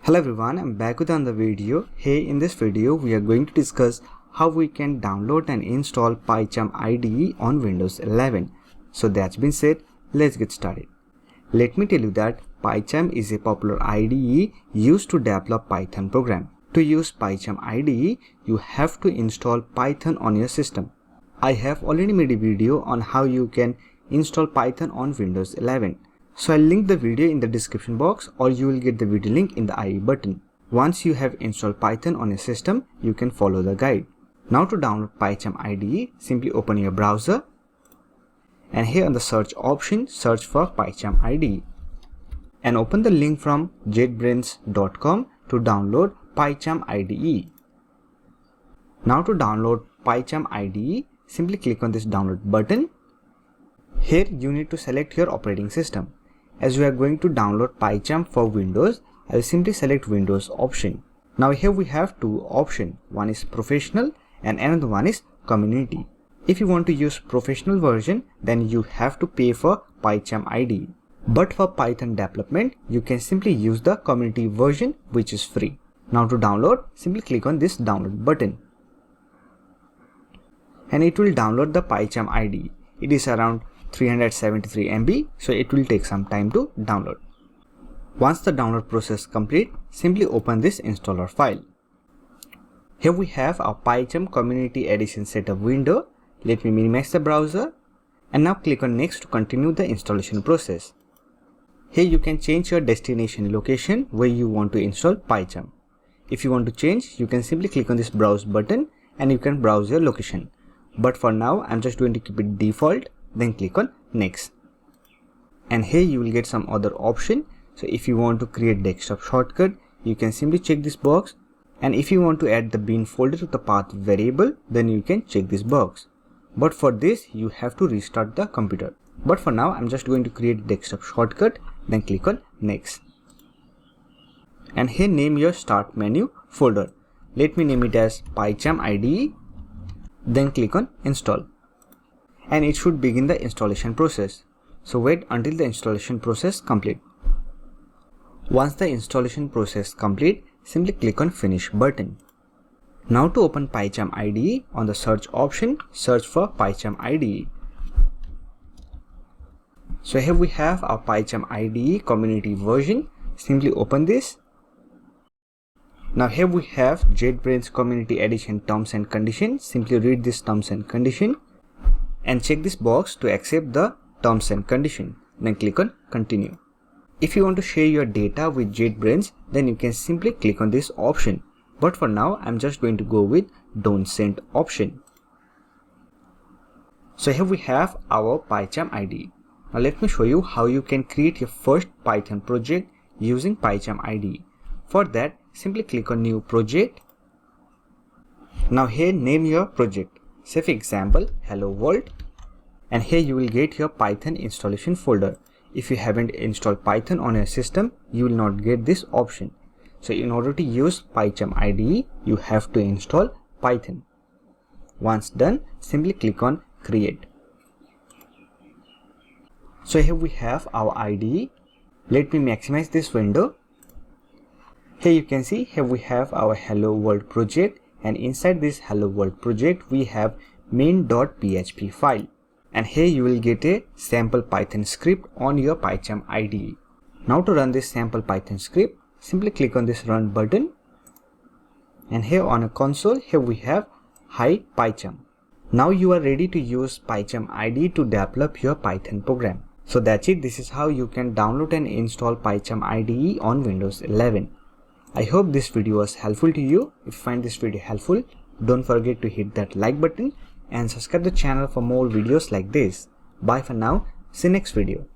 Hello everyone, I'm back with another video. Hey, in this video we are going to discuss how we can download and install PyCharm IDE on Windows 11. So that's been said, let's get started. Let me tell you that PyCharm is a popular IDE used to develop Python program. To use PyCharm IDE, you have to install Python on your system. I have already made a video on how you can install Python on Windows 11. So I'll link the video in the description box, or you will get the video link in the IE button. Once you have installed Python on your system, you can follow the guide. Now to download PyCharm IDE, simply open your browser and here on the search option, search for PyCharm IDE and open the link from JetBrains.com to download PyCharm IDE. Now to download PyCharm IDE, simply click on this download button. Here you need to select your operating system. As we are going to download PyCharm for Windows, I will simply select Windows option. Now here we have two options. One is professional and another one is community. If you want to use professional version, then you have to pay for PyCharm IDE. But for Python development, you can simply use the community version, which is free. Now to download, simply click on this download button. And it will download the PyCharm IDE. It is around 373 MB, so it will take some time to download. Once the download process complete, simply open this installer file. Here we have our PyCharm Community Edition setup window. Let me minimize the browser and now click on next to continue the installation process. Here you can change your destination location where you want to install PyCharm. If you want to change, you can simply click on this browse button and you can browse your location. But for now, I'm just going to keep it default. Then click on next, and here you will get some other option. So if you want to create desktop shortcut, you can simply check this box, and if you want to add the bin folder to the path variable, then you can check this box. But for this you have to restart the computer. But for now I'm just going to create desktop shortcut, then click on next, and here name your start menu folder. Let me name it as PyCharm IDE, then click on install. And it should begin the installation process. So wait until the installation process complete. Once the installation process complete, simply click on finish button. Now to open PyCharm IDE, on the search option, search for PyCharm IDE. So here we have our PyCharm IDE community version. Simply open this. Now here we have JetBrains Community Edition terms and conditions. Simply read this terms and condition and check this box to accept the terms and condition. Then click on continue. If you want to share your data with JetBrains, then you can simply click on this option. But for now, I'm just going to go with don't send option. So here we have our PyCharm IDE. Now let me show you how you can create your first Python project using PyCharm IDE. For that, simply click on new project. Now here name your project. Say for example, hello world, and here you will get your Python installation folder. If you haven't installed Python on your system, you will not get this option. So in order to use PyCharm IDE, you have to install Python. Once done, simply click on create. So here we have our IDE. Let me maximize this window. Here you can see, here we have our hello world project, and inside this hello world project we have main.php file, and here you will get a sample Python script on your PyCharm IDE. Now to run this sample Python script, simply click on this run button, and here on a console, here we have hi PyCharm. Now you are ready to use PyCharm IDE to develop your Python program. So that's it. This is how you can download and install PyCharm IDE on Windows 11. I hope this video was helpful to you. If you find this video helpful, don't forget to hit that like button and subscribe the channel for more videos like this. Bye for now. See you next video.